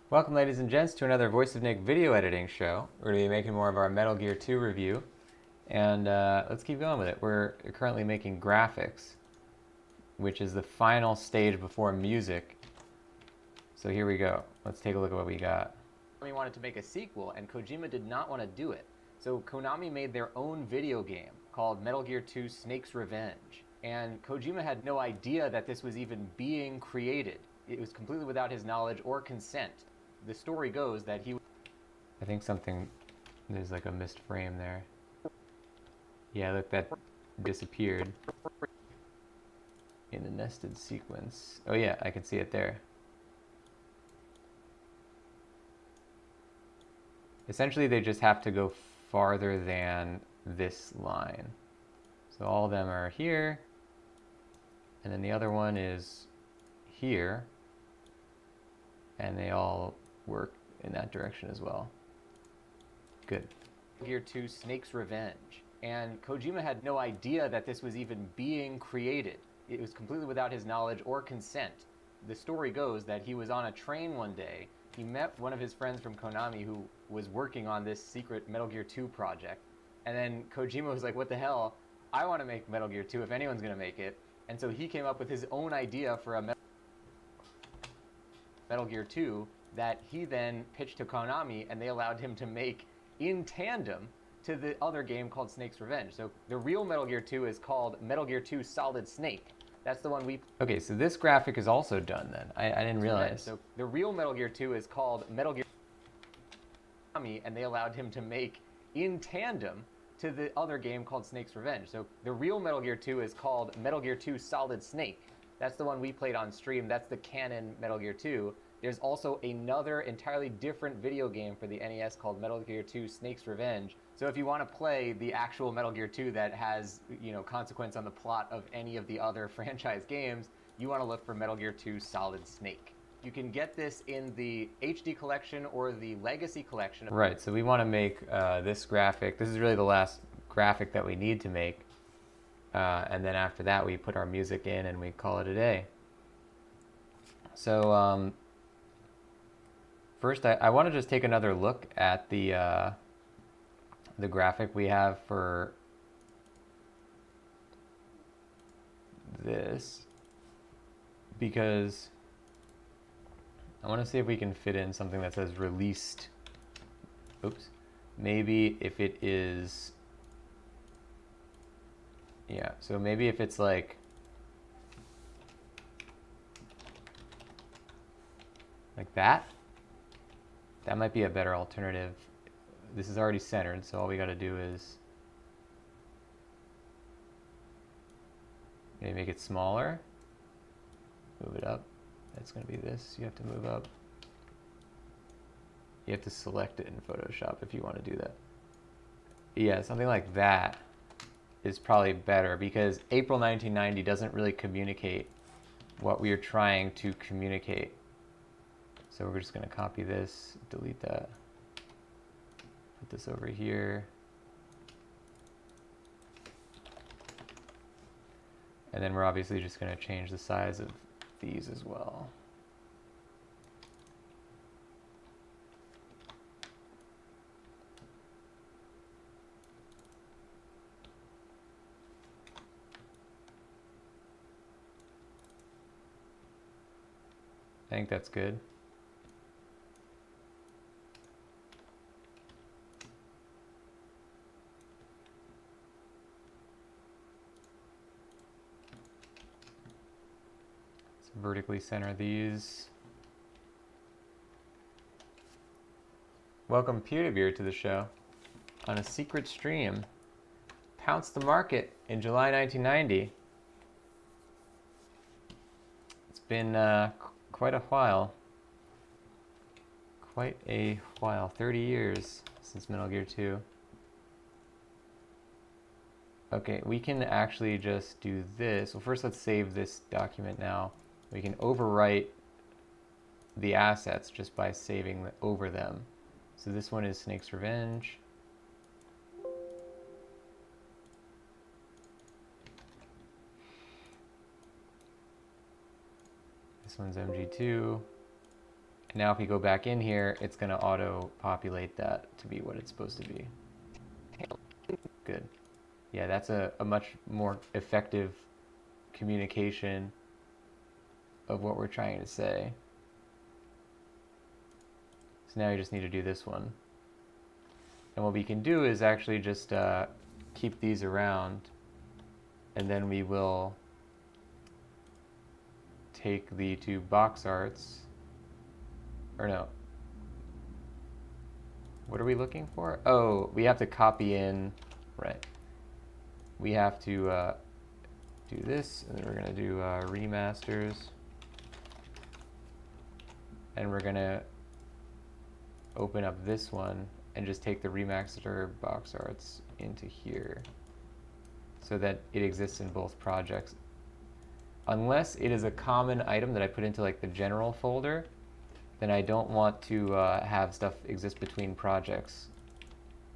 Welcome, ladies and gents, to another Voice of Nick video editing show. We're going to be making more of our Metal Gear 2 review, and let's keep going with it. We're currently making graphics, which is the final stage before music. So here we go. Let's take a look at what we got. Konami wanted to make a sequel, and Kojima did not want to do it. So Konami made their own video game called Metal Gear 2 Snake's Revenge. And Kojima had no idea that this was even being created. It was completely without his knowledge or consent. The story goes that I think there's like a missed frame there. Yeah, look, that disappeared in the nested sequence. Oh yeah, I can see it there. Essentially, they just have to go farther than this line. So all of them are here, and then the other one is here, and they all work in that direction as well. Good. Gear 2 Snake's Revenge. And Kojima had no idea that this was even being created. It was completely without his knowledge or consent. The story goes that he was on a train one day. He met one of his friends from Konami who was working on this secret Metal Gear 2 project. And then Kojima was like, what the hell? I want to make Metal Gear 2 if anyone's going to make it. And so he came up with his own idea for a Metal Gear 2 that he then pitched to Konami, and they allowed him to make in tandem to the other game called Snake's Revenge. So the real Metal Gear 2 is called Metal Gear 2 Solid Snake. That's the one we... Okay, so this graphic is also done then. I didn't realize. So the real Metal Gear 2 is called Metal Gear... And they allowed him to make in tandem to the other game called Snake's Revenge. So the real Metal Gear 2 is called Metal Gear 2 Solid Snake. That's the one we played on stream. That's the canon Metal Gear 2. There's also another entirely different video game for the NES called Metal Gear 2 Snake's Revenge. So if you want to play the actual Metal Gear 2 that has, consequence on the plot of any of the other franchise games, you want to look for Metal Gear 2 Solid Snake. You can get this in the HD collection or the Legacy collection. Right, so we want to make this graphic. This is really the last graphic that we need to make. And then after that, we put our music in and we call it a day. So first, I want to just take another look at the graphic we have for this, because I want to see if we can fit in something that says released. Oops. Maybe if it is... Yeah, so maybe if it's like that, that might be a better alternative. This is already centered, so all we got to do is maybe make it smaller, move it up. That's going to be this. You have to move up. You have to select it in Photoshop if you want to do that. Yeah, something like that is probably better, because April 1990 doesn't really communicate what we are trying to communicate. So we're just going to copy this, delete that, put this over here, and then we're obviously just going to change the size of these as well. I think that's good. Let's vertically center these. Welcome Pewdiepie to the show on a secret stream. Pounced the market in July 1990. It's been quite a while. 30 years since Metal Gear 2. Okay, we can actually just do this. Well, first let's save this document now. We can overwrite the assets just by saving over them. So this one is Snake's Revenge. This one's MG2. And now if we go back in here, it's going to auto-populate that to be what it's supposed to be. Good. Yeah, that's a much more effective communication of what we're trying to say. So now you just need to do this one. And what we can do is actually just keep these around, and then we will take the two box arts, or no. What are we looking for? Oh, we have to copy in, right. We have to do this, and then we're gonna do remasters. And we're gonna open up this one and just take the remaster box arts into here so that it exists in both projects. Unless it is a common item that I put into like the general folder, then I don't want to have stuff exist between projects.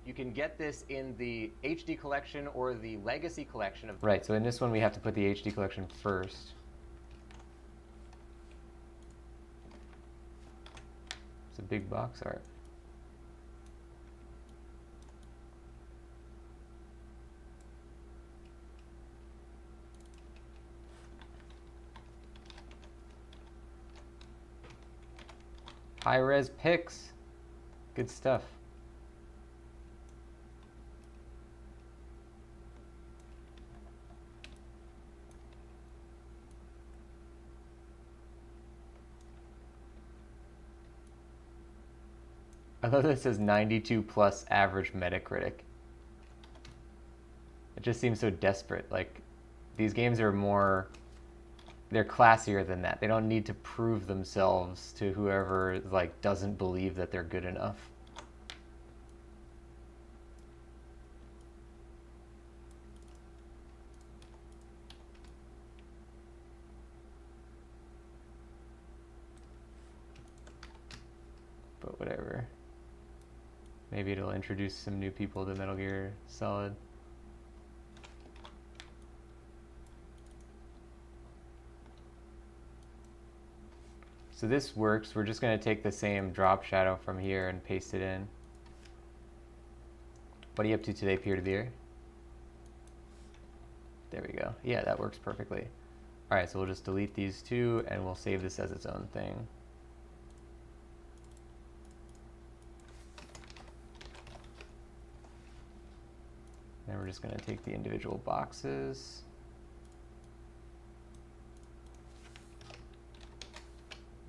You can get this in the HD collection or the legacy collection of... Right, so in this one we have to put the HD collection first. It's a big box art. High-res pics. Good stuff. I love that it says 92 plus average Metacritic. It just seems so desperate. Like, these games are more... They're classier than that. They don't need to prove themselves to whoever like doesn't believe that they're good enough. But whatever. Maybe it'll introduce some new people to Metal Gear Solid. So this works. We're just going to take the same drop shadow from here and paste it in. What are you up to today, peer-to-beer? There we go. Yeah, that works perfectly. All right, so we'll just delete these two, and we'll save this as its own thing. Then we're just going to take the individual boxes.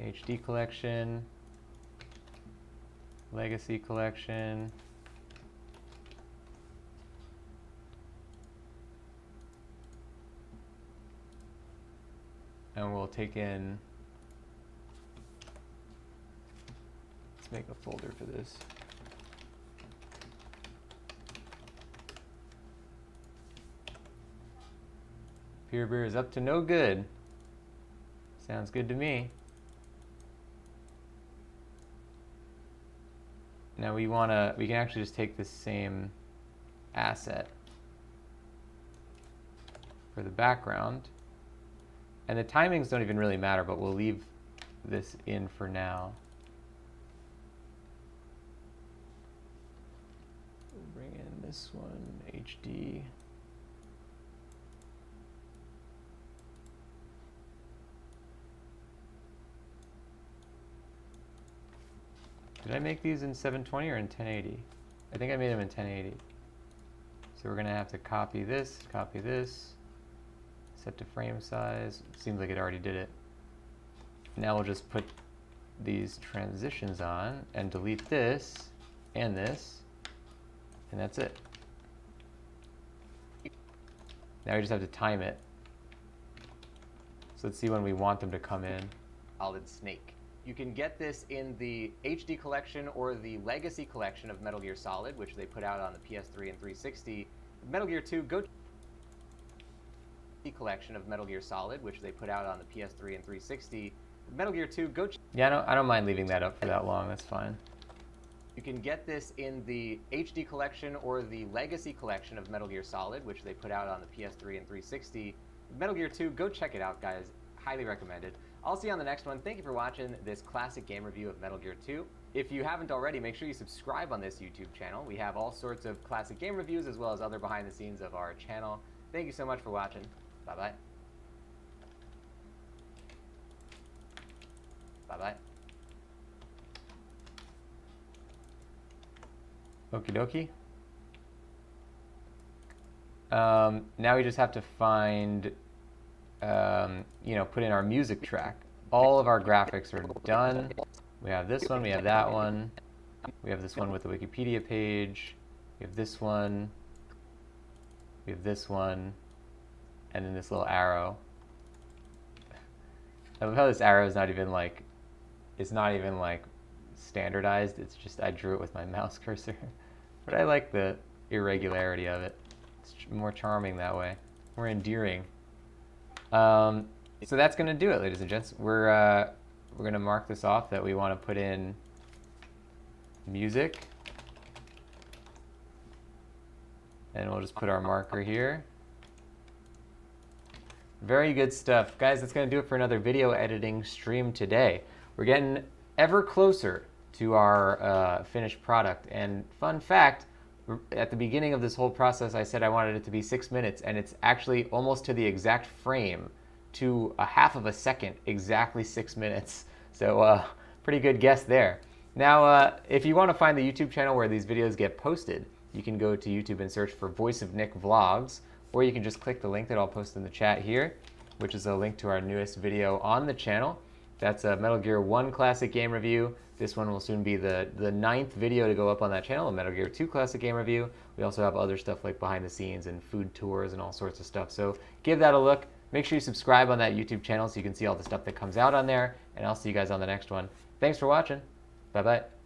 HD collection, legacy collection, and we'll take in, let's make a folder for this. Peer-to-beer is up to no good. Sounds good to me. Now we can actually just take this same asset for the background. And the timings don't even really matter, but we'll leave this in for now. We'll bring in this one, HD. Did I make these in 720 or in 1080? I think I made them in 1080. So we're gonna have to copy this, set to frame size. It seems like it already did it. Now we'll just put these transitions on and delete this, and that's it. Now we just have to time it. So let's see when we want them to come in. Solid Snake. You can get this in the HD collection or the legacy collection of Metal Gear Solid, which they put out on the PS3 and 360. Metal Gear 2, collection of Metal Gear Solid, which they put out on the PS3 and 360. Metal Gear 2, Yeah, I don't mind leaving that up for that long. That's fine. You can get this in the HD collection or the legacy collection of Metal Gear Solid, which they put out on the PS3 and 360. Metal Gear 2, go check it out, guys. Highly recommended. I'll see you on the next one. Thank you for watching this classic game review of Metal Gear 2. If you haven't already, make sure you subscribe on this YouTube channel. We have all sorts of classic game reviews as well as other behind the scenes of our channel. Thank you so much for watching. Bye-bye. Bye-bye. Okie dokie. Now we just have to find, put in our music track. All of our graphics are done. We have this one, we have that one. We have this one with the Wikipedia page. We have this one. We have this one. And then this little arrow. I love how this arrow is not even like, it's not even like standardized. It's just, I drew it with my mouse cursor. But I like the irregularity of it. It's more charming that way, more endearing. So that's gonna do it, ladies and gents. We're gonna mark this off that we want to put in music, and we'll just put our marker here. Very good stuff, guys. That's gonna do it for another video editing stream today. We're getting ever closer to our finished product. And fun fact, at the beginning of this whole process, I said I wanted it to be 6 minutes, and it's actually almost to the exact frame, to a half of a second, exactly 6 minutes. So pretty good guess there. Now, if you want to find the YouTube channel where these videos get posted, you can go to YouTube and search for Voice of Nick Vlogs, or you can just click the link that I'll post in the chat here, which is a link to our newest video on the channel. That's a Metal Gear 1 classic game review. This one will soon be the 9th video to go up on that channel, a Metal Gear 2 classic game review. We also have other stuff like behind the scenes and food tours and all sorts of stuff. So give that a look. Make sure you subscribe on that YouTube channel so you can see all the stuff that comes out on there. And I'll see you guys on the next one. Thanks for watching. Bye-bye.